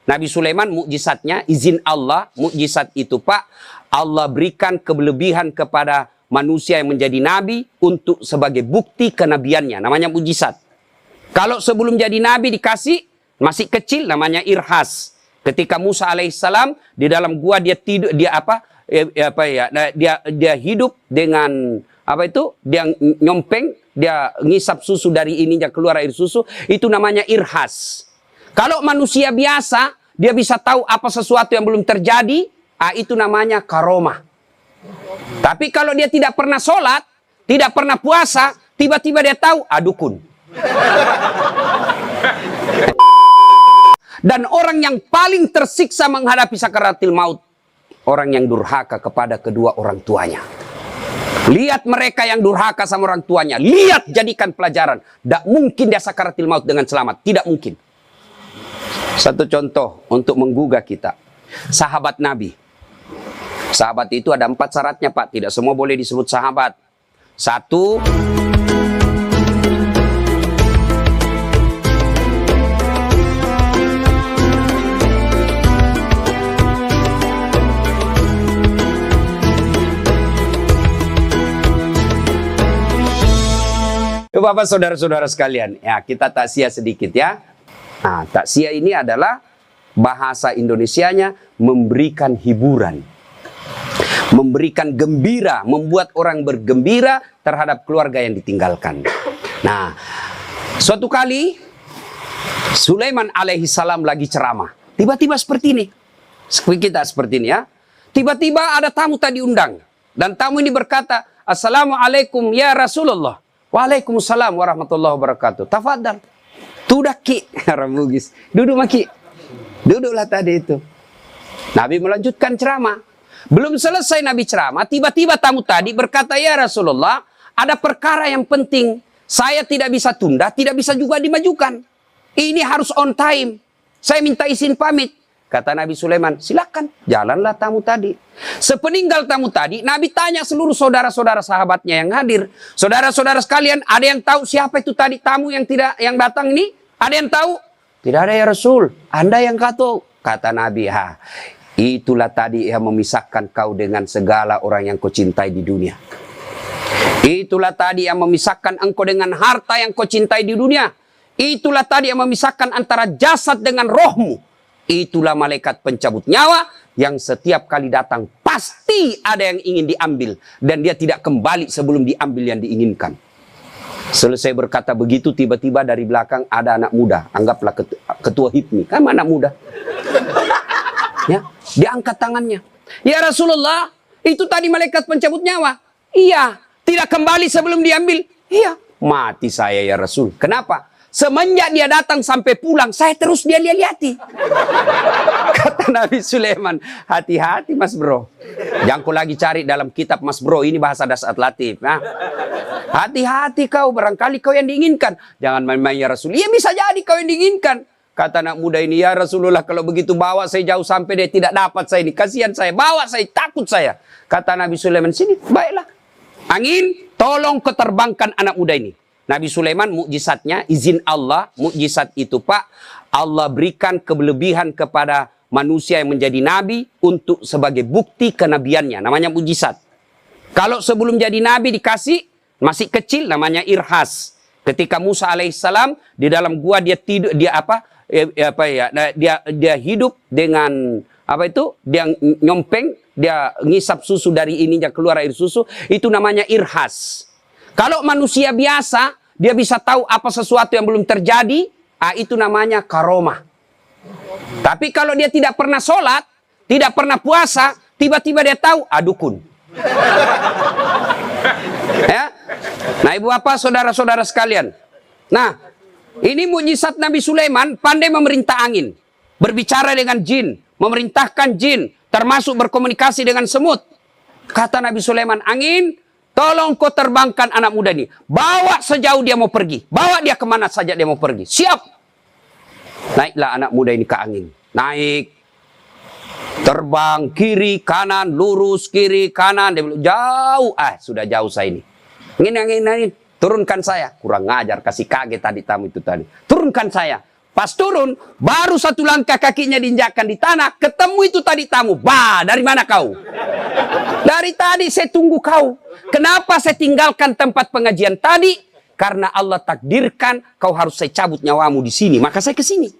Nabi Sulaiman mukjizatnya, izin Allah, mukjizat itu Pak, Allah berikan kelebihan kepada manusia yang menjadi nabi untuk sebagai bukti kenabiannya, namanya mukjizat. Kalau sebelum jadi nabi dikasih, masih kecil namanya irhas. Ketika Musa alaihissalam di dalam gua dia tidur, dia hidup dengan dia nyompeng, dia ngisap susu dari ininya keluar air susu, itu namanya irhas. Kalau manusia biasa, dia bisa tahu apa sesuatu yang belum terjadi, itu namanya karomah. Tapi kalau dia tidak pernah sholat, tidak pernah puasa, tiba-tiba dia tahu, dukun. Dan orang yang paling tersiksa menghadapi sakaratil maut, orang yang durhaka kepada kedua orang tuanya. Lihat mereka yang durhaka sama orang tuanya, lihat jadikan pelajaran. Tidak mungkin dia sakaratil maut dengan selamat, tidak mungkin. Satu contoh untuk menggugah kita. Sahabat Nabi. Sahabat itu ada 4 syaratnya Pak. Tidak semua boleh disebut sahabat. 1. Bapak saudara-saudara sekalian, ya kita takziah sedikit ya. Nah, takziah ini adalah bahasa Indonesianya memberikan hiburan, memberikan gembira, membuat orang bergembira terhadap keluarga yang ditinggalkan. Nah, suatu kali Sulaiman alaihissalam lagi ceramah, tiba-tiba seperti ini, seperti kita seperti ini ya. Tiba-tiba ada tamu tadi undang, dan tamu ini berkata, "Assalamualaikum ya Rasulullah." "Waalaikumsalam warahmatullahi wabarakatuh." "Tafadhal." "Tudah ki." Orang Bugis. "Duduk maki." Duduklah tadi itu. Nabi melanjutkan ceramah. Belum selesai Nabi ceramah, tiba-tiba tamu tadi berkata, "Ya Rasulullah, ada perkara yang penting. Saya tidak bisa tunda, tidak bisa juga dimajukan. Ini harus on time. Saya minta izin pamit." Kata Nabi Sulaiman, "Silakan, jalanlah tamu tadi." Sepeninggal tamu tadi, Nabi tanya seluruh saudara-saudara sahabatnya yang hadir. "Saudara-saudara sekalian, ada yang tahu siapa itu tadi tamu yang datang ini? Ada yang tahu?" "Tidak ada ya Rasul, Anda yang tahu." Kata Nabi, "Itulah tadi yang memisahkan kau dengan segala orang yang kau cintai di dunia. Itulah tadi yang memisahkan engkau dengan harta yang kau cintai di dunia. Itulah tadi yang memisahkan antara jasad dengan rohmu. Itulah malaikat pencabut nyawa yang setiap kali datang pasti ada yang ingin diambil. Dan dia tidak kembali sebelum diambil yang diinginkan." Selesai berkata begitu, tiba-tiba dari belakang ada anak muda. Anggaplah ketua HIPMI. Kan anak muda. Ya, dia angkat tangannya. "Ya Rasulullah, itu tadi malaikat pencabut nyawa." "Iya." "Tidak kembali sebelum diambil?" "Iya." "Mati saya ya Rasul." "Kenapa?" "Semenjak dia datang sampai pulang, saya terus dia lihat-lihati." Kata Nabi Sulaiman, "Hati-hati Mas Bro. Jangan kau lagi cari dalam kitab Mas Bro, ini bahasa Dasat Latif. Nah, hati-hati kau, barangkali kau yang diinginkan." "Jangan main-main ya Rasul." "Iya bisa jadi kau yang diinginkan." Kata anak muda ini, "Ya Rasulullah, kalau begitu bawa saya jauh sampai dia tidak dapat saya ini. Kasihan saya, bawa saya, takut saya." Kata Nabi Sulaiman, "Sini, baiklah. Angin, tolong keterbangkan anak muda ini." Nabi Sulaiman mukjizatnya, izin Allah, mukjizat itu Pak, Allah berikan kelebihan kepada manusia yang menjadi nabi untuk sebagai bukti kenabiannya, namanya mukjizat. Kalau sebelum jadi nabi dikasih, masih kecil namanya irhas. Ketika Musa alaihissalam di dalam gua dia tidur, dia hidup dengan dia nyompeng, dia ngisap susu dari ininya keluar air susu, itu namanya irhas. Kalau manusia biasa, dia bisa tahu apa sesuatu yang belum terjadi, itu namanya karomah. Tapi kalau dia tidak pernah sholat, tidak pernah puasa, tiba-tiba dia tahu, dukun. Ya. Nah, ibu bapak, saudara-saudara sekalian. Nah, ini mukjizat Nabi Sulaiman, pandai memerintah angin, berbicara dengan jin, memerintahkan jin, termasuk berkomunikasi dengan semut. Kata Nabi Sulaiman, "Angin, tolong kau terbangkan anak muda ini. Bawa sejauh dia mau pergi. Bawa dia kemana saja dia mau pergi." "Siap." Naiklah anak muda ini ke angin. Naik. Terbang kiri, kanan, lurus, kiri, kanan. Dia bilang, "Jauh." Sudah jauh saya ini. Angin. "Turunkan saya." Kurang ngajar, kasih kaget tadi tamu itu tadi. "Turunkan saya." Pas turun, baru satu langkah kakinya diinjakkan di tanah, ketemu itu tadi tamu. Bah, dari mana kau? Dari tadi saya tunggu kau. Kenapa saya tinggalkan tempat pengajian tadi? Karena Allah takdirkan kau harus saya cabut nyawamu di sini. Maka saya ke sini.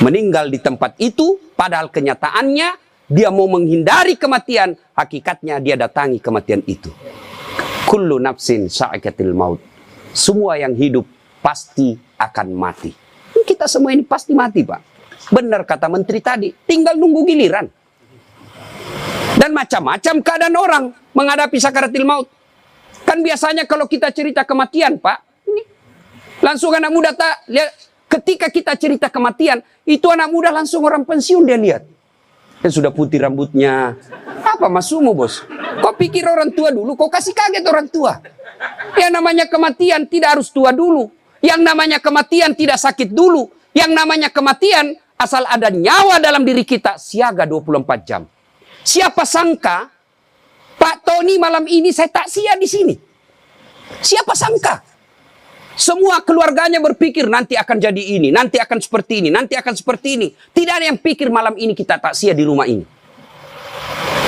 Meninggal di tempat itu, padahal kenyataannya dia mau menghindari kematian. Hakikatnya dia datangi kematian itu. Kullu nafsin sa'ikatil maut. Semua yang hidup pasti akan mati. Kita semua ini pasti mati, Pak. Benar kata menteri tadi, tinggal nunggu giliran. Dan macam-macam keadaan orang menghadapi sakaratil maut. Kan biasanya kalau kita cerita kematian, Pak, ini langsung anak muda tak lihat. Ketika kita cerita kematian, itu anak muda langsung orang pensiun dia lihat. Dan sudah putih rambutnya. Apa maksudmu, bos? Kau pikir orang tua dulu, kau kasih kaget orang tua. Yang namanya kematian tidak harus tua dulu. Yang namanya kematian tidak sakit dulu. Yang namanya kematian asal ada nyawa dalam diri kita siaga 24 jam. Siapa sangka Pak Tony malam ini saya takziah di sini. Siapa sangka? Semua keluarganya berpikir nanti akan jadi ini, nanti akan seperti ini, nanti akan seperti ini. Tidak ada yang pikir malam ini kita takziah di rumah ini.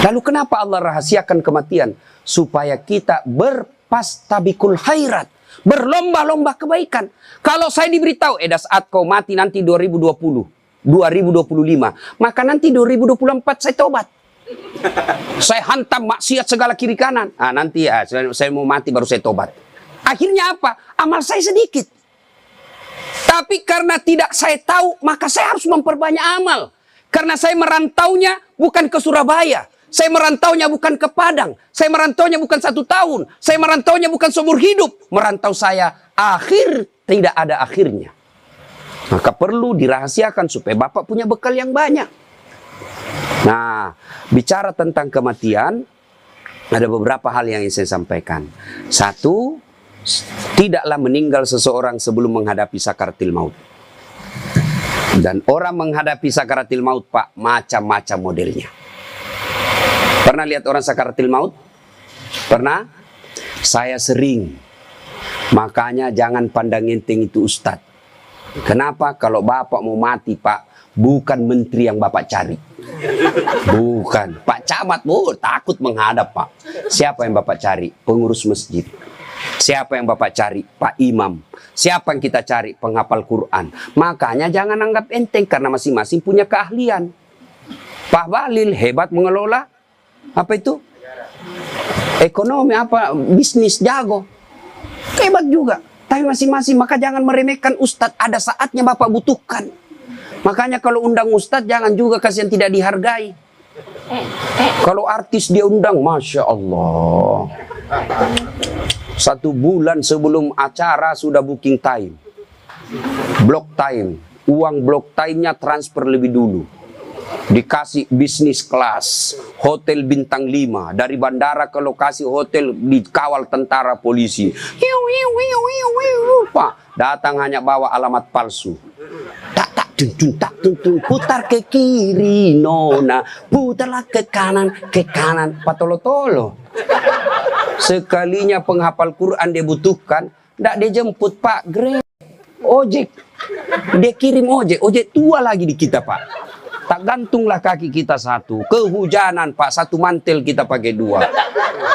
Lalu kenapa Allah rahasiakan kematian? Supaya kita berpastabikul khairat. Berlomba-lomba kebaikan. Kalau saya diberitahu, saat kau mati nanti 2020, 2025, maka nanti 2024 saya tobat. Saya hantam maksiat segala kiri kanan. Nanti saya mau mati baru saya tobat. Akhirnya apa? Amal saya sedikit. Tapi karena tidak saya tahu, maka saya harus memperbanyak amal. Karena saya merantaunya bukan ke Surabaya. Saya merantaunya bukan ke Padang. Saya merantaunya bukan 1 tahun. Saya merantaunya bukan seumur hidup. Merantau saya akhir tidak ada akhirnya. Maka perlu dirahasiakan supaya Bapak punya bekal yang banyak. Nah, bicara tentang kematian, ada beberapa hal yang ingin saya sampaikan. 1, tidaklah meninggal seseorang sebelum menghadapi sakaratil maut. Dan orang menghadapi sakaratil maut, Pak, macam-macam modelnya. Pernah lihat orang sakaratil maut? Pernah? Saya sering. Makanya jangan pandang enteng itu Ustadz. Kenapa? Kalau Bapak mau mati, Pak, bukan menteri yang Bapak cari. Bukan. Pak Camat, takut menghadap, Pak. Siapa yang Bapak cari? Pengurus masjid. Siapa yang Bapak cari? Pak Imam. Siapa yang kita cari? Penghafal Quran. Makanya jangan anggap enteng karena masing-masing punya keahlian. Pak Balil hebat mengelola apa itu? Ekonomi, apa? Bisnis jago. Hebat juga. Tapi masing-masing, maka jangan meremehkan Ustadz. Ada saatnya Bapak butuhkan. Makanya kalau undang Ustadz, jangan juga kasih yang tidak dihargai. Kalau artis dia undang, Masya Allah. 1 bulan sebelum acara sudah booking time. Block time. Uang block time-nya transfer lebih dulu. Dikasih bisnis kelas, hotel bintang 5, dari bandara ke lokasi hotel dikawal tentara polisi. Pak, datang hanya bawa alamat palsu. Tak tuntun, putar ke kiri nona, putarlah ke kanan, patolo-tolo. Sekalinya penghafal Quran dia butuhkan, tidak dia jemput, Pak, Grab, ojek. Dia kirim ojek tua lagi di kita, Pak. Tak gantunglah kaki kita 1. Kehujanan, Pak, 1 mantel kita pakai 2.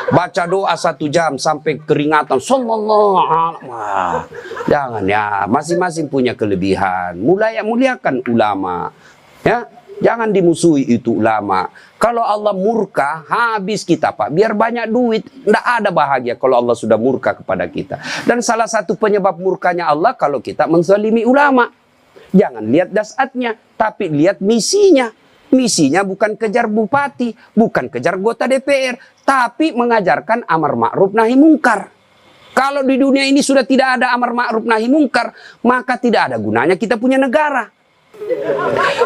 Baca doa 1 jam sampai keringatan. Sallallahu alaihi. Jangan ya, masing-masing punya kelebihan. Muliakan ulama. Ya, jangan dimusuhi itu ulama. Kalau Allah murka, habis kita, Pak. Biar banyak duit, tidak ada bahagia kalau Allah sudah murka kepada kita. Dan salah satu penyebab murkanya Allah kalau kita menzalimi ulama. Jangan lihat dasatnya, tapi lihat misinya. Misinya bukan kejar bupati, bukan kejar anggota DPR, tapi mengajarkan amar ma'ruf nahi mungkar. Kalau di dunia ini sudah tidak ada amar ma'ruf nahi mungkar, maka tidak ada gunanya kita punya negara.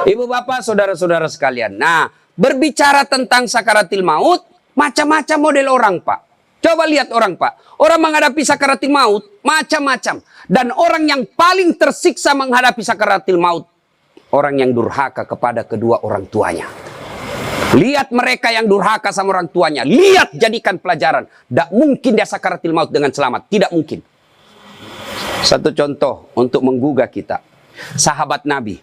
Ibu bapak, saudara-saudara sekalian. Nah, berbicara tentang sakaratil maut, macam-macam model orang, Pak. Coba lihat orang, Pak. Orang menghadapi sakaratil maut macam-macam. Dan orang yang paling tersiksa menghadapi sakaratil maut, orang yang durhaka kepada kedua orang tuanya. Lihat mereka yang durhaka sama orang tuanya. Lihat, jadikan pelajaran. Tidak mungkin dia sakaratil maut dengan selamat. Tidak mungkin. Satu contoh untuk menggugah kita. sahabat Nabi.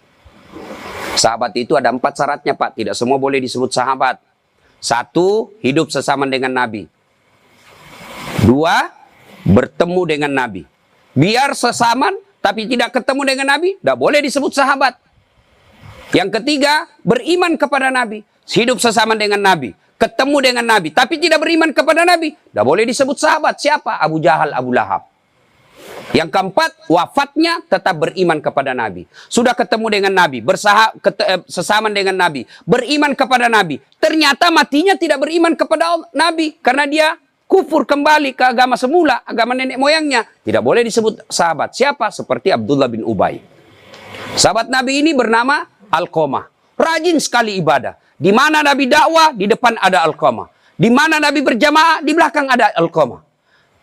Sahabat itu ada 4 syaratnya, Pak. Tidak semua boleh disebut sahabat. 1, hidup sesama dengan Nabi. 2, bertemu dengan Nabi. Biar sesaman, tapi tidak ketemu dengan Nabi, tidak boleh disebut sahabat. Yang ketiga, beriman kepada Nabi. Hidup sesama dengan Nabi. Ketemu dengan Nabi, tapi tidak beriman kepada Nabi, tidak boleh disebut sahabat. Siapa? Abu Jahal, Abu Lahab. Yang keempat, wafatnya tetap beriman kepada Nabi. Sudah ketemu dengan Nabi, sesama dengan Nabi, beriman kepada Nabi. Ternyata matinya tidak beriman kepada Nabi, karena dia kufur kembali ke agama semula, agama nenek moyangnya. Tidak boleh disebut sahabat. Siapa? Seperti Abdullah bin Ubay. Sahabat Nabi ini bernama Alqamah. Rajin sekali ibadah. Di mana Nabi dakwah, di depan ada Alqamah. Di mana Nabi berjamaah, di belakang ada Alqamah.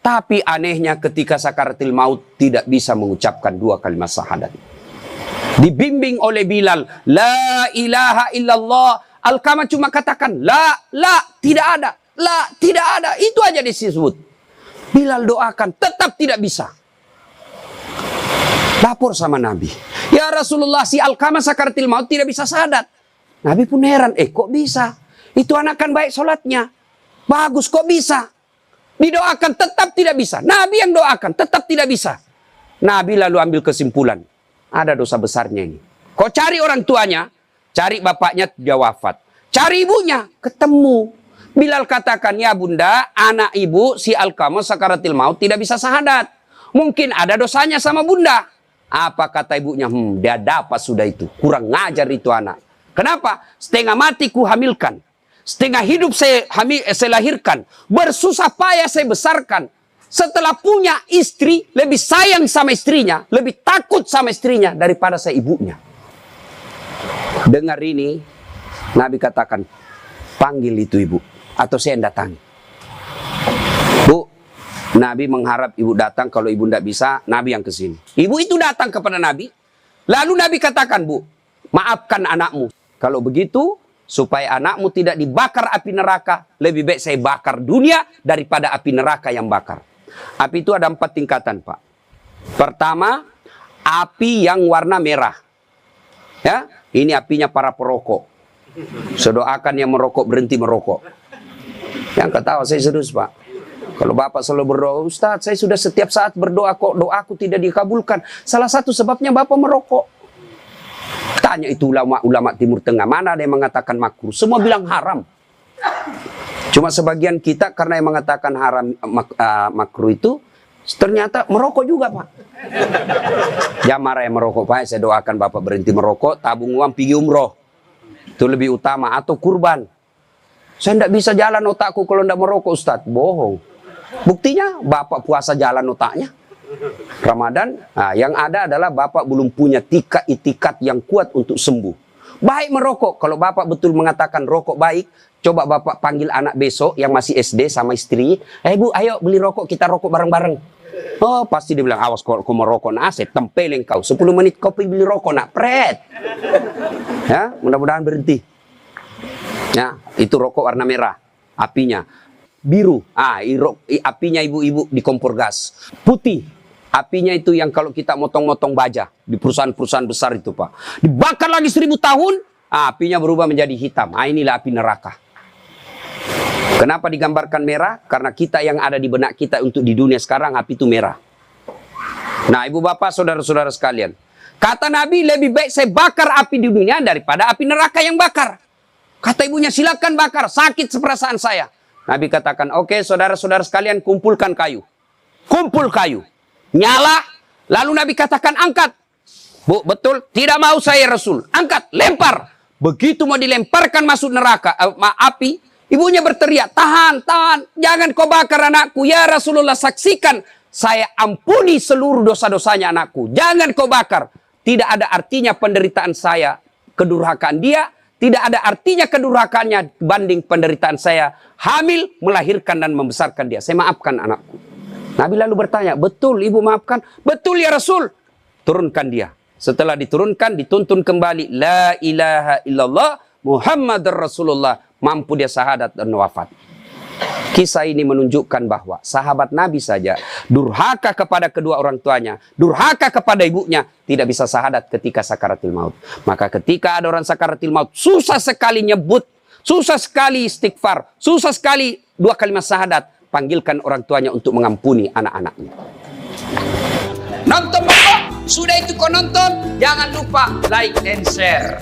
Tapi anehnya ketika sakaratil maut tidak bisa mengucapkan 2 kalimat syahadat. Dibimbing oleh Bilal, la ilaha illallah. Alqamah cuma katakan, la, tidak ada. La, tidak ada. Itu aja disebut. Bilal doakan, tetap tidak bisa. Lapor sama Nabi. Ya Rasulullah, si Alqamah sakaratil maut tidak bisa syahadat. Nabi pun heran, kok bisa? Itu anak kan baik sholatnya. Bagus, kok bisa? Didoakan, tetap tidak bisa. Nabi yang doakan, tetap tidak bisa. Nabi lalu ambil kesimpulan. Ada dosa besarnya ini. Kau cari orang tuanya, cari bapaknya, dia wafat. Cari ibunya, ketemu. Bilal katakan, ya bunda, anak ibu si Alqamah sakaratil maut tidak bisa syahadat. Mungkin ada dosanya sama bunda. Apa kata ibunya? Dia dapat sudah itu. Kurang ngajar itu anak. Kenapa? Setengah mati ku hamilkan. Setengah hidup saya lahirkan. Bersusah payah saya besarkan. Setelah punya istri, lebih sayang sama istrinya. Lebih takut sama istrinya daripada saya ibunya. Dengar ini, Nabi katakan, panggil itu ibu. Atau saya yang datangi. Bu, Nabi mengharap ibu datang. Kalau ibu tidak bisa, Nabi yang kesini. Ibu itu datang kepada Nabi. Lalu Nabi katakan, bu, maafkan anakmu. Kalau begitu, supaya anakmu tidak dibakar api neraka, lebih baik saya bakar dunia daripada api neraka yang bakar. Api itu ada 4 tingkatan, Pak. Pertama, api yang warna merah. Ya, ini apinya para perokok. Sedoakan yang merokok berhenti merokok. Yang ketawa saya serius, Pak. Kalau Bapak selalu berdoa, Ustaz, saya sudah setiap saat berdoa kok doaku tidak dikabulkan. Salah satu sebabnya Bapak merokok. Tanya itu ulama-ulama Timur Tengah, mana ada yang mengatakan makruh? Semua bilang haram. Cuma sebagian kita karena yang mengatakan haram makruh itu, ternyata merokok juga, Pak. Jangan marah yang merokok, Pak. Saya doakan Bapak berhenti merokok, tabung uang pergi umroh. Itu lebih utama, atau kurban. Saya tidak bisa jalan otakku kalau tidak merokok, Ustaz. Bohong. Buktinya Bapak puasa jalan otaknya. Ramadan, yang ada adalah Bapak belum punya itikat yang kuat untuk sembuh. Baik merokok, kalau Bapak betul mengatakan rokok baik, coba Bapak panggil anak besok yang masih SD sama istri. Bu, ayo beli rokok, kita rokok bareng-bareng. Oh, pasti dia bilang, awas kau merokok, nah saya tempelin kau. 10 menit kau pergi beli rokok, nak, pret. Ya, mudah-mudahan berhenti. Ya, itu rokok warna merah, apinya. Biru, apinya ibu-ibu di kompor gas. Putih, apinya itu yang kalau kita motong-motong baja di perusahaan-perusahaan besar itu, Pak. Dibakar lagi 1000 tahun, apinya berubah menjadi hitam. Inilah api neraka. Kenapa digambarkan merah? Karena kita yang ada di benak kita untuk di dunia sekarang, api itu merah. Nah, ibu bapak, saudara-saudara sekalian. Kata Nabi, lebih baik saya bakar api di dunia daripada api neraka yang bakar. Kata ibunya, silakan bakar, sakit seperasaan saya. Nabi katakan, oke, saudara-saudara sekalian, kumpulkan kayu. Kumpul kayu. Nyala. Lalu Nabi katakan, angkat. Bu, betul? Tidak mau saya Rasul. Angkat, lempar. Begitu mau dilemparkan masuk neraka, api, ibunya berteriak, tahan, tahan. Jangan kau bakar anakku. Ya Rasulullah, saksikan. Saya ampuni seluruh dosa-dosanya anakku. Jangan kau bakar. Tidak ada artinya penderitaan saya, kedurhakaan dia. Tidak ada artinya kedurhakaannya banding penderitaan saya. Hamil, melahirkan dan membesarkan dia. Saya maafkan anakku. Nabi lalu bertanya, betul ibu maafkan? Betul ya Rasul. Turunkan dia. Setelah diturunkan, dituntun kembali. La ilaha illallah Muhammadar Rasulullah. Mampu dia syahadat dan wafat. Kisah ini menunjukkan bahwa sahabat Nabi saja durhaka kepada kedua orang tuanya, durhaka kepada ibunya, tidak bisa syahadat ketika sakaratil maut. Maka ketika ada orang sakaratil maut, susah sekali nyebut, susah sekali istighfar, susah sekali 2 kalimat syahadat. Panggilkan orang tuanya untuk mengampuni anak-anaknya. Nonton Bapak, sudah itu kau nonton, jangan lupa like and share.